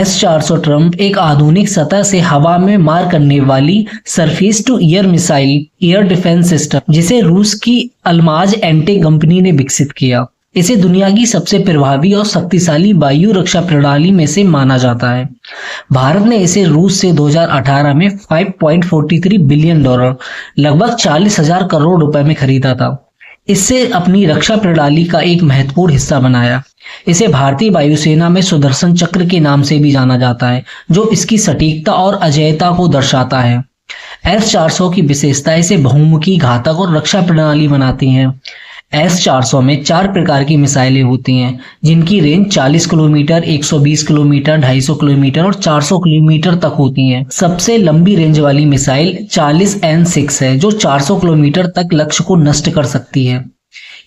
S-400 Trump एक आधुनिक सतह से हवा में मार करने वाली surface to air missile air defence system जिसे रूस की अल्माज एंटे कंपनी ने विकसित किया। इसे दुनिया की सबसे प्रभावी और शक्तिशाली वायु रक्षा प्रणाली में से माना जाता है। भारत ने इसे रूस से 2018 में $5.43 बिलियन लगभग 40,000 करोड़ रुपए में खरीदा था। इससे अपनी रक्षा प्रणाली का एक महत्वपूर्ण हिस्सा बनाया। इसे भारतीय वायुसेना में सुदर्शन चक्र के नाम से भी जाना जाता है, जो इसकी सटीकता और अजेयता को दर्शाता है। S-400 की विशेषता इसे बहुमुखी, घातक और रक्षा प्रणाली बनाती हैं। S-400 में 4 प्रकार की मिसाइलें होती हैं, जिनकी रेंज 40 किलोमीटर, 120 किलोमीटर, 250 किलोमीटर और 400 किलोमीटर तक होती हैं। सबसे लंबी रेंज वाली मिसाइल 40N6 है, जो 400 किलोमीटर तक लक्ष्य को नष्ट कर सकती है।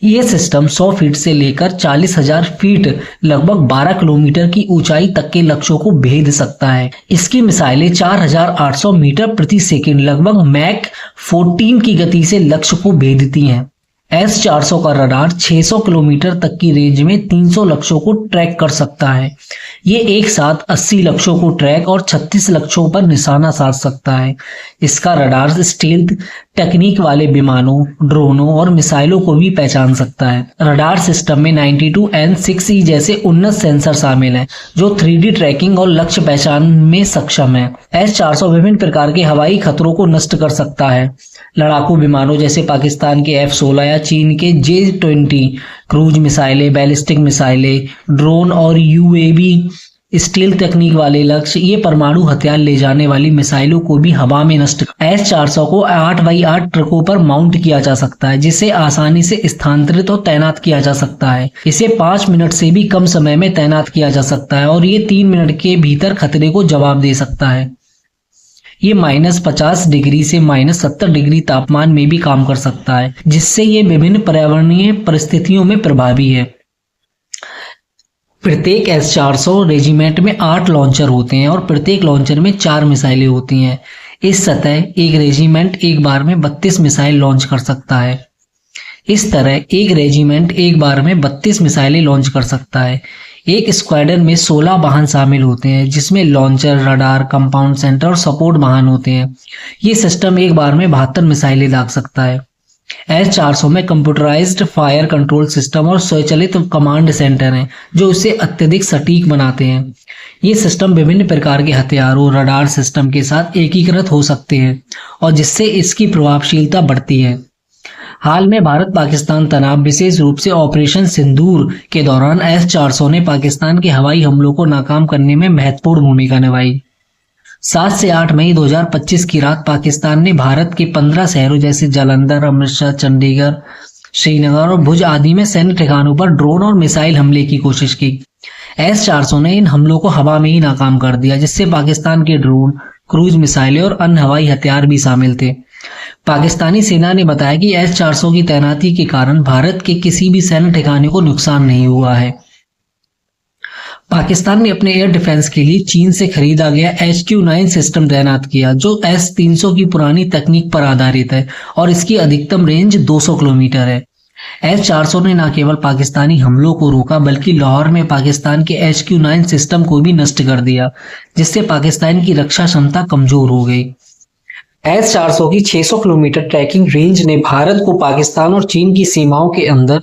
यह सिस्टम 100 फीट से लेकर 40,000 फीट लगभग 12 किलोमीटर की ऊंचाई तक के लक्ष्यों को भेद सकता है। इसकी मिसाइलें 4,800 मीटर प्रति सेकंड लगभग मैक 14 की गति से लक्ष्य को भेदती हैं। S-400 का रडार 600 किलोमीटर तक की रेंज में 300 लक्ष्यों को ट्रैक कर सकता है। ये एक साथ 80 लक्ष्यों को ट्रैक और 36 लक्ष्यों पर निशाना साध सकता है। इसका रडार स्टील्थ टेक्निक वाले विमानों, ड्रोनों और मिसाइलों को भी पहचान सकता है। रडार सिस्टम में 92N6E जैसे उन्नत सेंसर शामिल हैं, जो 3D ट्रैकिंग और लक्ष्य पहचान में सक्षम है। S-400 विभिन्न प्रकार के हवाई खतरों को नष्ट कर सकता है। लड़ाकू विमानों जैसे पाकिस्तान के F-16 या चीन के J-20, क्रूज मिसाइलें, बैलिस्टिक मिसाइलें, ड्रोन और UAV स्टील तकनीक वाले लक्ष्य, ये परमाणु हथियार ले जाने वाली मिसाइलों को भी हवा में नष्ट। S-400 को 8x8 ट्रकों पर माउंट किया जा सकता है, जिसे आसानी से स्थानांतरित और तैनात किया जा सकता है। इसे 5 मिनट से भी कम समय में तैनात किया जा सकता है और ये 3 मिनट के भीतर खतरे को जवाब दे सकता है। ये -50 डिग्री से -70 डिग्री तापमान में भी काम कर सकता है, जिससे ये विभिन्न पर्यावरणीय परिस्थितियों में प्रभावी है। प्रत्येक S-400 रेजिमेंट में 8 लॉन्चर होते हैं और प्रत्येक लॉन्चर में 4 मिसाइलें होती हैं। इस सतह एक रेजिमेंट एक बार में 32 मिसाइल लॉन्च कर सकता है। इस तरह एक रेजिमेंट एक बार में 32 मिसाइलें लॉन्च कर सकता है। एक स्क्वाड्रन में 16 वाहन शामिल होते हैं, जिसमें लॉन्चर, रडार, कंपाउंड सेंटर और सपोर्ट वाहन होते हैं। ये सिस्टम एक बार में 72 मिसाइलें दाग सकता है। S-400 में कंप्यूटराइज्ड फायर कंट्रोल सिस्टम और स्वचालित कमांड सेंटर हैं, जो इसे अत्यधिक सटीक बनाते हैं। ये सिस्टम विभिन्न प्रकार के हथियारों, रडार सिस्टम के साथ एकीकृत हो सकते हैं और जिससे इसकी प्रभावशीलता बढ़ती है। हाल में भारत पाकिस्तान तनाव, विशेष रूप से ऑपरेशन सिंदूर के दौरान S-400 ने पाकिस्तान के हवाई हमलों को नाकाम करने में महत्वपूर्ण भूमिका निभाई। 7 से 8 मई 2025 की रात पाकिस्तान ने भारत के 15 शहरों जैसे जालंधर, अमृतसर, चंडीगढ़, श्रीनगर और भुज आदि में सैन्य ठिकानों पर ड्रोन और मिसाइल हमले की कोशिश की। S-400 ने इन हमलों को हवा में ही नाकाम कर दिया, जिससे पाकिस्तान के ड्रोन, क्रूज मिसाइलें और अन्य हवाई हथियार भी शामिल थे। पाकिस्तानी सेना ने बताया कि S-400 की तैनाती के कारण भारत के किसी भी सैन्य ठिकाने को नुकसान नहीं हुआ है। पाकिस्तान ने अपने एयर डिफेंस के लिए चीन से खरीदा गया HQ-9 सिस्टम तैनात किया, जो S-300 की पुरानी तकनीक पर आधारित है और इसकी अधिकतम रेंज 200 किलोमीटर है। S-400 ने न केवल पाकिस्तानी हमलों को रोका, बल्कि लाहौर में पाकिस्तान के HQ-9 सिस्टम को भी नष्ट कर दिया, जिससे पाकिस्तान की रक्षा क्षमता कमजोर हो गई। S-400 की 600 किलोमीटर ट्रैकिंग रेंज ने भारत को पाकिस्तान और चीन की सीमाओं के अंदर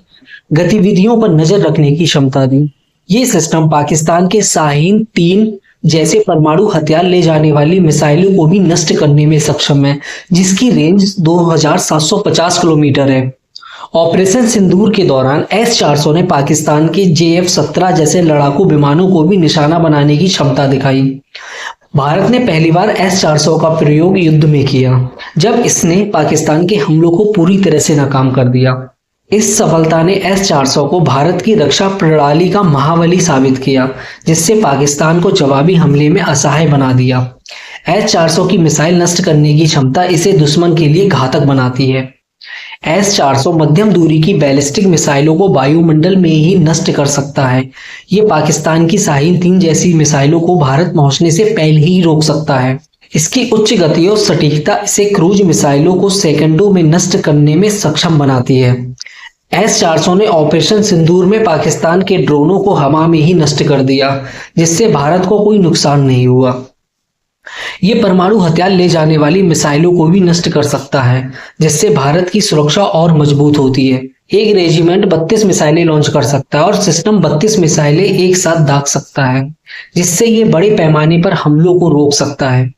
गतिविधियों पर नजर रखने की क्षमता दी। ये सिस्टम पाकिस्तान के शाहीन 3 जैसे परमाणु हथियार ले जाने वाली मिसाइलों को भी नष्ट करने में सक्षम है, जिसकी रेंज 2750 किलोमीटर है। ऑपरेशन सिंदूर के दौरान S-400 ने पाकिस्तान के JF-17 जैसे लड़ाकू विमानों को भी निशाना बनाने की क्षमता दिखाई। भारत ने पहली बार S-400 का प्रयोग युद्ध में किया, जब इसने पाकिस्तान के हमलों को पूरी तरह से नाकाम कर दिया। इस सफलता ने S-400 को भारत की रक्षा प्रणाली का महाबली साबित किया, जिससे पाकिस्तान को जवाबी हमले में असहाय बना दिया। S-400 की मिसाइल नष्ट करने की क्षमता इसे दुश्मन के लिए घातक बनाती है। S-400 मध्यम दूरी की बैलिस्टिक मिसाइलों को वायुमंडल में ही नष्ट कर सकता है। ये पाकिस्तान की शाहीन 3 जैसी मिसाइलों को भारत पहुंचने से पहले ही रोक सकता है। इसकी उच्च गति और सटीकता इसे क्रूज मिसाइलों को सेकंडों में नष्ट करने में सक्षम बनाती है। S-400 ने ऑपरेशन सिंदूर में पाकिस्तान के ड्रोनों को हवा में ही नष्ट कर दिया, जिससे भारत को कोई नुकसान नहीं हुआ। ये परमाणु हथियार ले जाने वाली मिसाइलों को भी नष्ट कर सकता है, जिससे भारत की सुरक्षा और मजबूत होती है। एक रेजिमेंट 32 मिसाइलें लॉन्च कर सकता है और सिस्टम 32 मिसाइलें एक साथ दाग सकता है, जिससे ये बड़े पैमाने पर हमलों को रोक सकता है।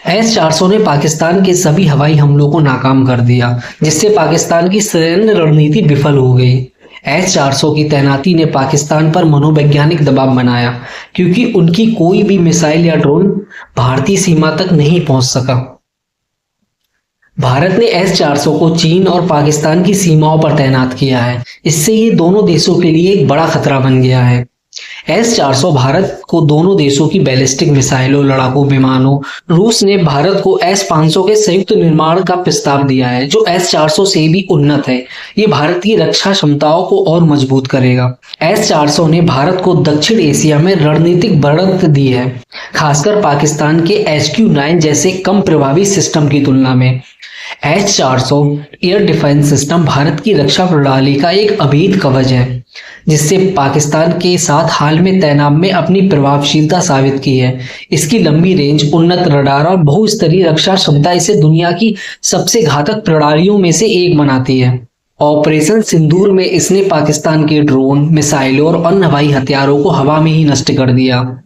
S-400 ने पाकिस्तान के सभी हवाई हमलों को नाकाम कर दिया, जिससे पाकिस्तान की सैन्य रणनीति विफल हो गई। S-400 की तैनाती ने पाकिस्तान पर मनोवैज्ञानिक दबाव बनाया, क्योंकि उनकी कोई भी मिसाइल या ड्रोन भारतीय सीमा तक नहीं पहुंच सका। भारत ने S-400 को चीन और पाकिस्तान की सीमाओं पर तैनात किया है। इससे ये दोनों देशों के लिए एक बड़ा खतरा बन गया है। S-400 भारत को दोनों देशों की बैलिस्टिक मिसाइलों, लड़ाकू विमानों, रूस ने भारत को S-500 के संयुक्त निर्माण का प्रस्ताव दिया है, जो S-400 से भी उन्नत है। ये भारत की रक्षा क्षमताओं को और मजबूत करेगा। S-400 ने भारत को दक्षिण एशिया में रणनीतिक बढ़त दी है, खासकर पाकिस्तान के HQ-9 जैसे कम प्रभावी सिस्टम की तुलना में। S-400 air defence system Bharat की रक्षा प्रणाली का एक अभेद कवच है, जिससे पाकिस्तान के साथ हाल में तैनात में अपनी प्रभावशीलता साबित की है। इसकी लंबी रेंज, उन्नत रडार और बहुस्तरीय रक्षा क्षमता इसे दुनिया की सबसे घातक प्रणालियों में से एक बनाती है। ऑपरेशन सिंदूर में इसने पाकिस्तान के ड्रोन, मिसाइलों और अन्य हवाई हथियारों को हवा में ही नष्ट कर दिया,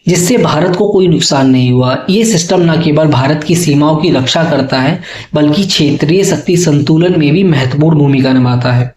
जिससे भारत को कोई नुकसान नहीं हुआ। ये सिस्टम न केवल भारत की सीमाओं की रक्षा करता है, बल्कि क्षेत्रीय शक्ति संतुलन में भी महत्वपूर्ण भूमिका निभाता है।